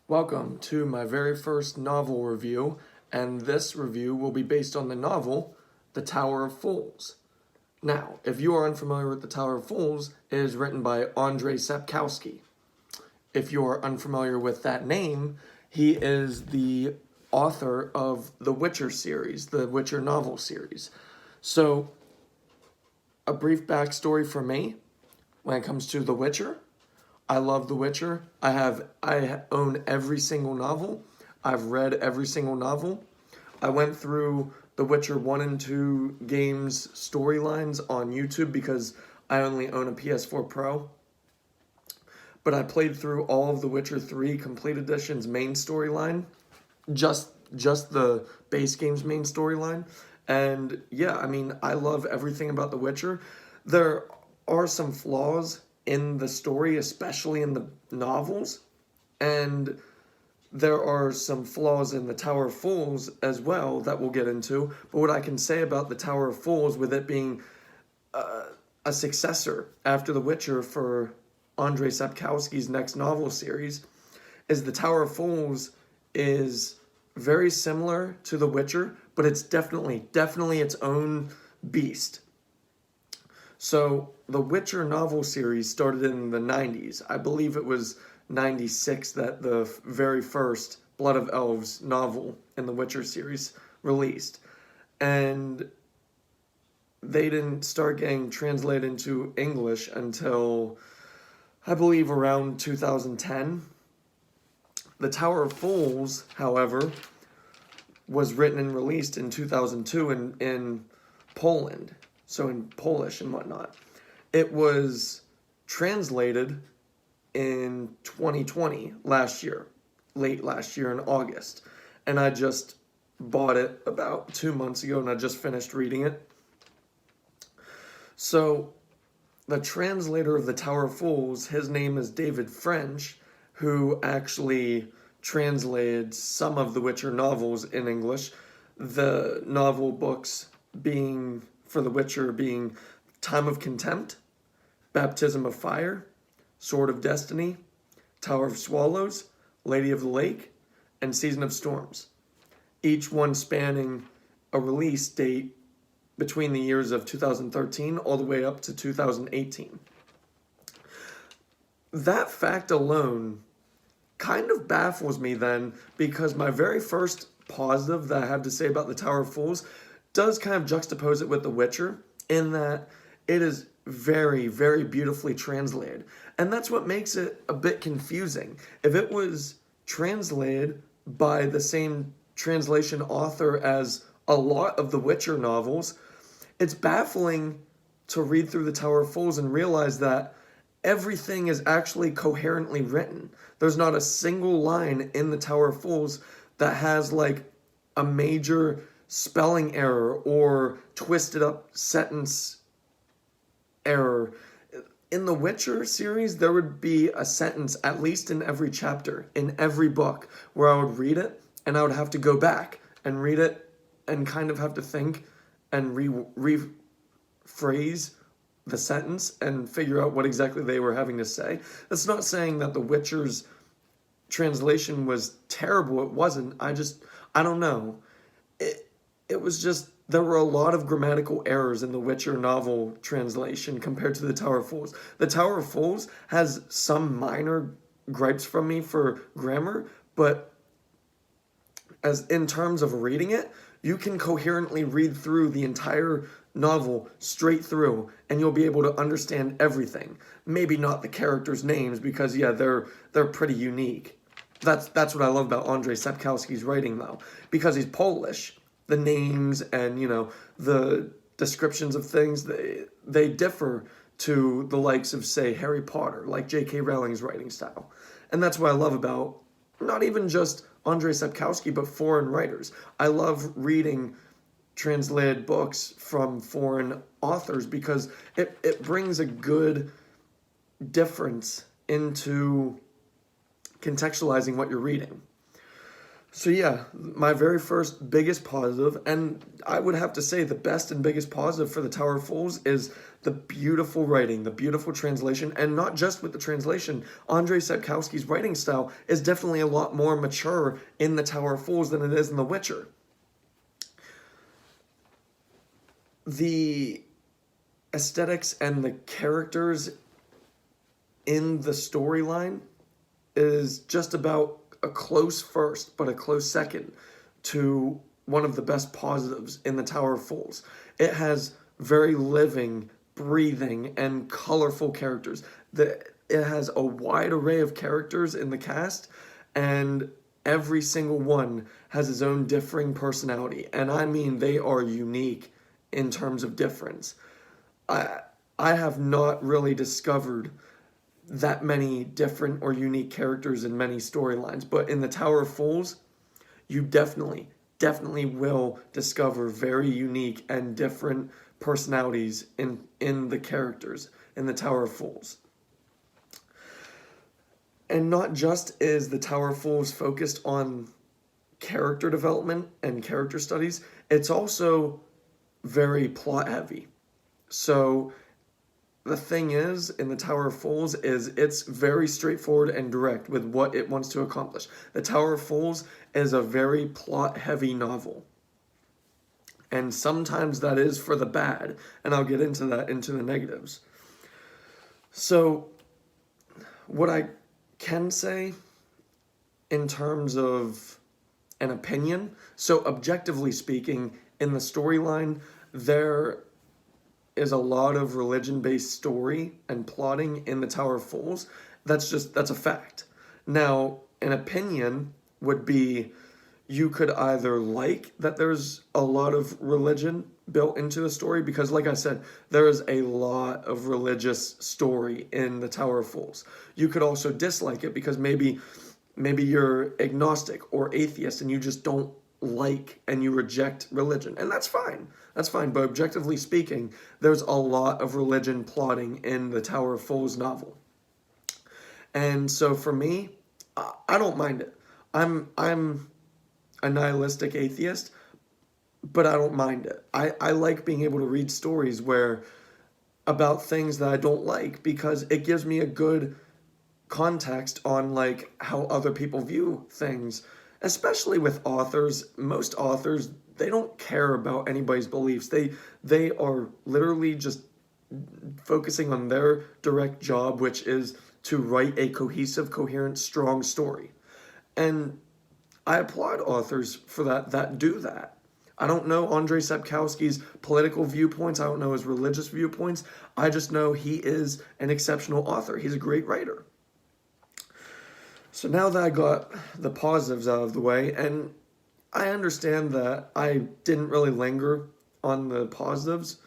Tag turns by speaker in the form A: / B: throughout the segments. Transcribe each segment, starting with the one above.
A: Welcome to my very first novel review, and this review will be based on the novel The Tower of Fools. Now, if you are unfamiliar with The Tower of Fools, it is written by Andrzej Sapkowski. If you are unfamiliar with that name, he is the author of the Witcher series, the Witcher novel series. So, a brief backstory for me when it comes to The Witcher. I love The Witcher. I own every single novel. I've read every single novel. I went through The Witcher 1 and 2 games storylines on YouTube because I only own a PS4 Pro. But I played through all of The Witcher 3 Complete Edition's main storyline, just the base game's main storyline. And yeah, I love everything about The Witcher. There are some flaws in the story, especially in the novels, and there are some flaws in the Tower of Fools as well that we'll get into. But what I can say about the Tower of Fools, with it being a successor after The Witcher for Andrzej Sapkowski's next novel series, is the Tower of Fools is very similar to The Witcher, but it's definitely its own beast. So, the Witcher novel series started in the 90s. I believe it was 96 that the very first Blood of Elves novel in the Witcher series released. And they didn't start getting translated into English until, I believe, around 2010. The Tower of Fools, however, was written and released in 2002 in Poland. So in Polish and whatnot. It was translated in 2020, late last year in August. And I just bought it about 2 months ago and I just finished reading it. So the translator of The Tower of Fools, his name is David French, who actually translated some of the Witcher novels in English. The novel books for The Witcher being Time of Contempt, Baptism of Fire, Sword of Destiny, Tower of Swallows, Lady of the Lake, and Season of Storms. Each one spanning a release date between the years of 2013 all the way up to 2018. That fact alone kind of baffles me then, because my very first positive that I have to say about The Tower of Fools does kind of juxtapose it with The Witcher, in that it is very, very beautifully translated. And that's what makes it a bit confusing. If it was translated by the same translation author as a lot of the Witcher novels, it's baffling to read through The Tower of Fools and realize that everything is actually coherently written. There's not a single line in The Tower of Fools that has like a major spelling error or twisted up sentence error. In the Witcher series, there would be a sentence, at least in every chapter, in every book, where I would read it and I would have to go back and read it and kind of have to think and rephrase the sentence and figure out what exactly they were having to say. That's not saying that The Witcher's translation was terrible. It wasn't. I don't know. It was just, there were a lot of grammatical errors in the Witcher novel translation compared to The Tower of Fools. The Tower of Fools has some minor gripes from me for grammar, but as in terms of reading it, you can coherently read through the entire novel straight through and you'll be able to understand everything. Maybe not the characters' names, because yeah, they're pretty unique. That's what I love about Andrzej Sapkowski's writing, though, because he's Polish. The names and, the descriptions of things, they differ to the likes of, say, Harry Potter, like J.K. Rowling's writing style. And that's what I love about not even just Andrzej Sapkowski, but foreign writers. I love reading translated books from foreign authors because it brings a good difference into contextualizing what you're reading. So yeah, my very first biggest positive, and I would have to say the best and biggest positive for the Tower of Fools is the beautiful writing, the beautiful translation, and not just with the translation. Andrzej Sapkowski's writing style is definitely a lot more mature in the Tower of Fools than it is in The Witcher. The aesthetics and the characters in the storyline is just about a close first, but a close second to one of the best positives in the Tower of Fools. It has very living, breathing, and colorful characters. It has a wide array of characters in the cast, and every single one has his own differing personality. And I mean, they are unique in terms of difference. I have not really discovered that many different or unique characters in many storylines, but in the Tower of Fools, you definitely will discover very unique and different personalities in the characters in the Tower of Fools. And not just is the Tower of Fools focused on character development and character studies, it's also very plot heavy. So the thing is, in the Tower of Fools, is it's very straightforward and direct with what it wants to accomplish. The Tower of Fools is a very plot-heavy novel. And sometimes that is for the bad, and I'll get into that, into the negatives. So, what I can say in terms of an opinion, so objectively speaking, in the storyline, there is a lot of religion-based story and plotting in the Tower of Fools. That's a fact. Now, an opinion would be you could either like that there's a lot of religion built into the story, because like I said, there is a lot of religious story in the Tower of Fools. You could also dislike it because maybe you're agnostic or atheist and you just don't like and you reject religion, and that's fine. That's fine, but objectively speaking, there's a lot of religion plotting in the Tower of Fools novel. And so for me, I don't mind it. I'm a nihilistic atheist, but I don't mind it. I like being able to read stories where about things that I don't like, because it gives me a good context on like how other people view things, especially with authors. Most authors, they don't care about anybody's beliefs. They are literally just focusing on their direct job, which is to write a cohesive, coherent, strong story. And I applaud authors for that do that. I don't know Andrzej Sapkowski's political viewpoints. I don't know his religious viewpoints. I just know he is an exceptional author. He's a great writer. So now that I got the positives out of the way, and I understand that I didn't really linger on the positives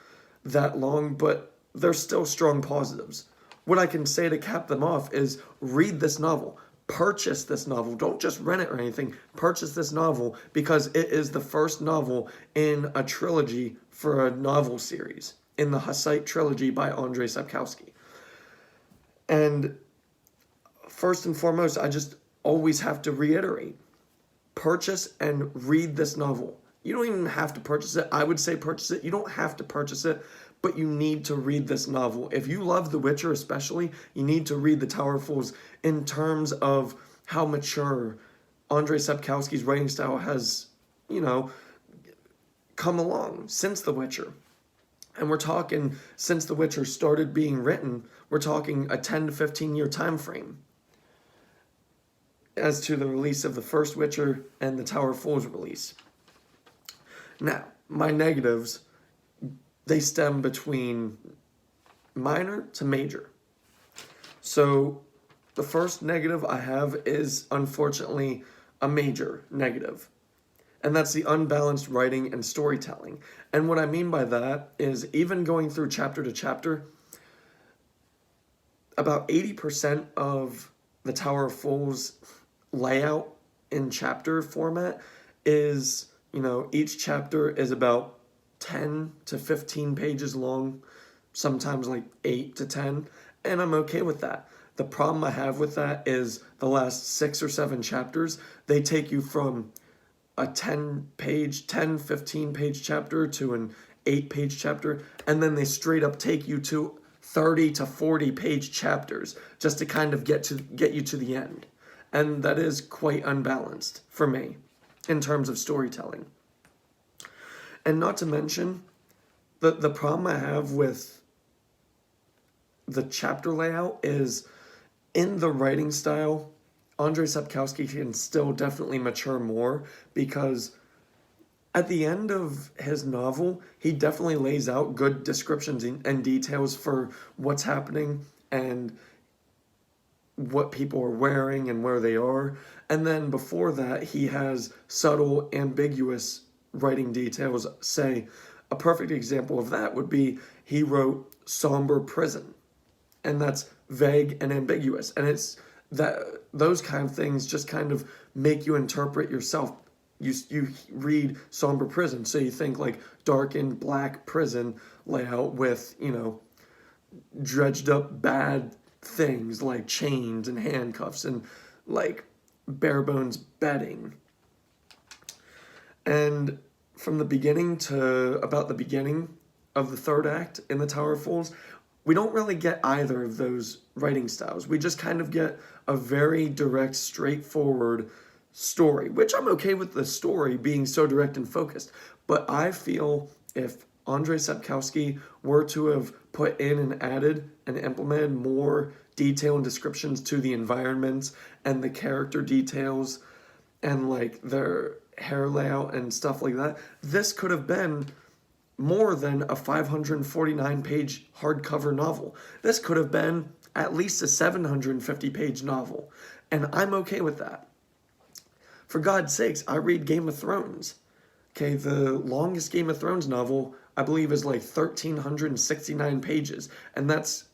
A: that long, but they're still strong positives. What I can say to cap them off is read this novel. Purchase this novel. Don't just rent it or anything. Purchase this novel, because it is the first novel in a trilogy for a novel series, in the Hussite trilogy by Andrzej Sapkowski. And first and foremost, I just always have to reiterate, purchase and read this novel. You don't even have to purchase it. I would say purchase it. You don't have to purchase it, but you need to read this novel. If you love The Witcher especially, you need to read The Tower of Fools in terms of how mature Andrzej Sapkowski's writing style has, come along since The Witcher. And we're talking, since The Witcher started being written, we're talking a 10 to 15 year time frame as to the release of the first Witcher and the Tower of Fools release. Now, my negatives, they stem between minor to major. So the first negative I have is unfortunately a major negative, and that's the unbalanced writing and storytelling. And what I mean by that is, even going through chapter to chapter, about 80% of the Tower of Fools layout in chapter format is, each chapter is about 10 to 15 pages long, sometimes like 8 to 10, and I'm okay with that. The problem I have with that is the last 6 or 7 chapters, they take you from a 15 page chapter to an 8-page chapter, and then they straight up take you to 30 to 40 page chapters just to kind of get you to the end. And that is quite unbalanced for me in terms of storytelling. And not to mention, the problem I have with the chapter layout is in the writing style, Andrzej Sapkowski can still definitely mature more, because at the end of his novel, he definitely lays out good descriptions and details for what's happening and what people are wearing and where they are. And then before that, he has subtle, ambiguous writing details. Say, a perfect example of that would be he wrote somber prison, and that's vague and ambiguous, and it's that those kind of things just kind of make you interpret yourself. You read somber prison, so you think like darkened black prison layout with, you know, dredged up bad things like chains and handcuffs and like bare bones bedding. And from the beginning to about the beginning of the third act in the Tower of Fools, we don't really get either of those writing styles. We just kind of get a very direct, straightforward story, which I'm okay with the story being so direct and focused. But I feel if Andrzej Sapkowski were to have put in and added and implemented more detail and descriptions to the environments and the character details and like their hair layout and stuff like that, this could have been more than a 549-page hardcover novel. This could have been at least a 750-page novel, and I'm okay with that. For God's sakes, I read Game of Thrones. Okay, the longest Game of Thrones novel, I believe, is like 1,369 pages, and that's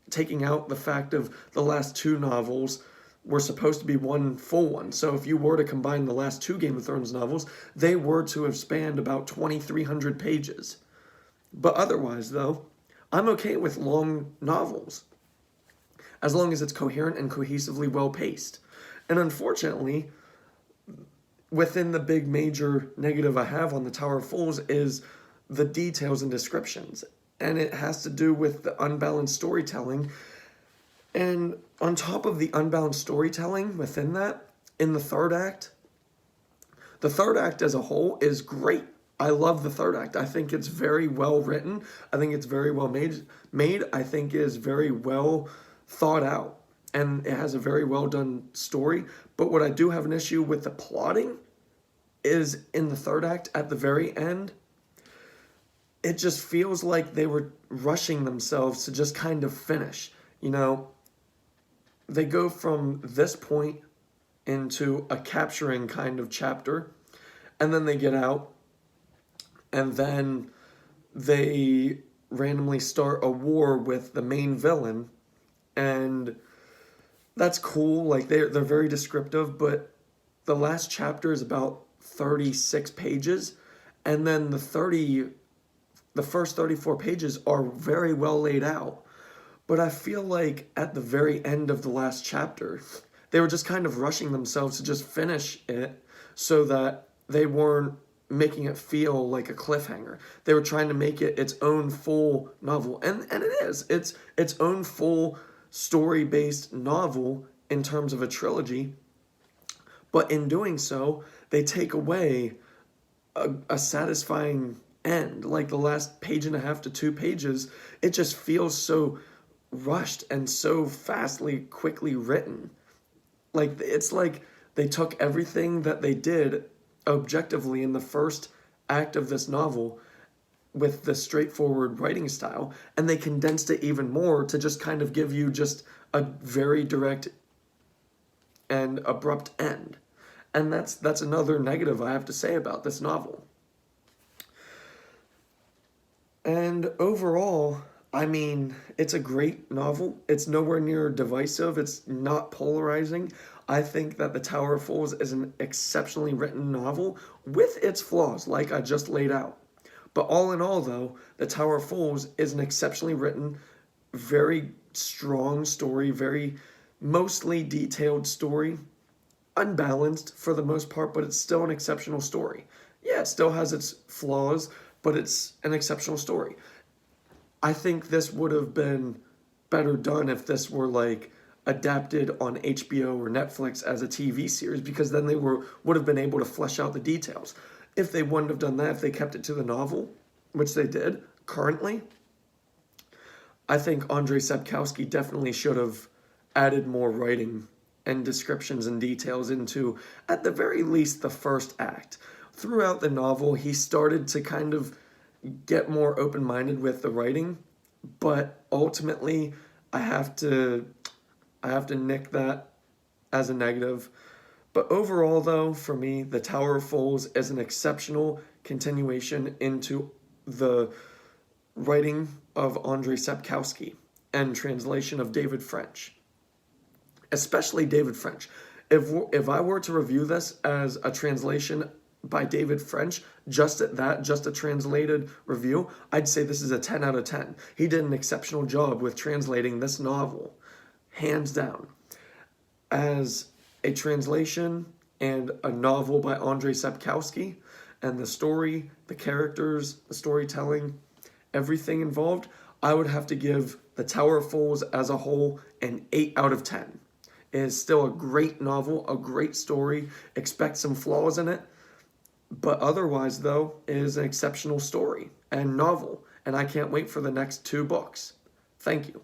A: taking out the fact of the last 2 novels were supposed to be one full one. So if you were to combine the last 2 Game of Thrones novels, they were to have spanned about 2,300 pages. But otherwise, though, I'm okay with long novels, as long as it's coherent and cohesively well-paced. And unfortunately, within the big major negative I have on the Tower of Fools is the details and descriptions. And it has to do with the unbalanced storytelling. And on top of the unbalanced storytelling within that, in the third act as a whole is great. I love the third act. I think it's very well written. I think it's very well made. I think it is very well thought out. And it has a very well done story. But what I do have an issue with the plotting is in the third act at the very end, it just feels like they were rushing themselves to just kind of finish. You know, they go from this point into a capturing kind of chapter, and then they get out, and then they randomly start a war with the main villain, and that's cool. Like, they're very descriptive, but the last chapter is about 36 pages, and then the first 34 pages are very well laid out. But I feel like at the very end of the last chapter, they were just kind of rushing themselves to just finish it so that they weren't making it feel like a cliffhanger. They were trying to make it its own full novel. And it is. It's its own full story-based novel in terms of a trilogy. But in doing so, they take away a satisfying end. Like the last page and a half to 2 pages, it just feels so rushed and so quickly written. Like, it's like they took everything that they did objectively in the first act of this novel with the straightforward writing style, and they condensed it even more to just kind of give you just a very direct and abrupt end. And that's another negative I have to say about this novel. And overall, I mean, it's a great novel. It's nowhere near divisive. It's not polarizing. I think that The Tower of Fools is an exceptionally written novel with its flaws, like I just laid out. But all in all, though, The Tower of Fools is an exceptionally written, very strong story, very mostly detailed story. Unbalanced for the most part, but it's still an exceptional story. Yeah, it still has its flaws, but it's an exceptional story. I think this would have been better done if this were like adapted on HBO or Netflix as a TV series, because then they would have been able to flesh out the details. If they wouldn't have done that, if they kept it to the novel, which they did currently, I think Andrzej Sapkowski definitely should have added more writing and descriptions and details into, at the very least, the first act. Throughout the novel, he started to kind of get more open-minded with the writing, but ultimately, I have to nick that as a negative. But overall, though, for me, The Tower of Fools is an exceptional continuation into the writing of Andrzej Sapkowski and translation of David French, especially David French. If I were to review this as a translation by David French, just at that, just a translated review, I'd say this is a 10 out of 10. He did an exceptional job with translating this novel, hands down. As a translation and a novel by Andrzej Sapkowski, and the story, the characters, the storytelling, everything involved, I would have to give The Tower of Fools as a whole an 8 out of 10. It is still a great novel, a great story. Expect some flaws in it, but otherwise, though, it is an exceptional story and novel, and I can't wait for the next 2 books. Thank you.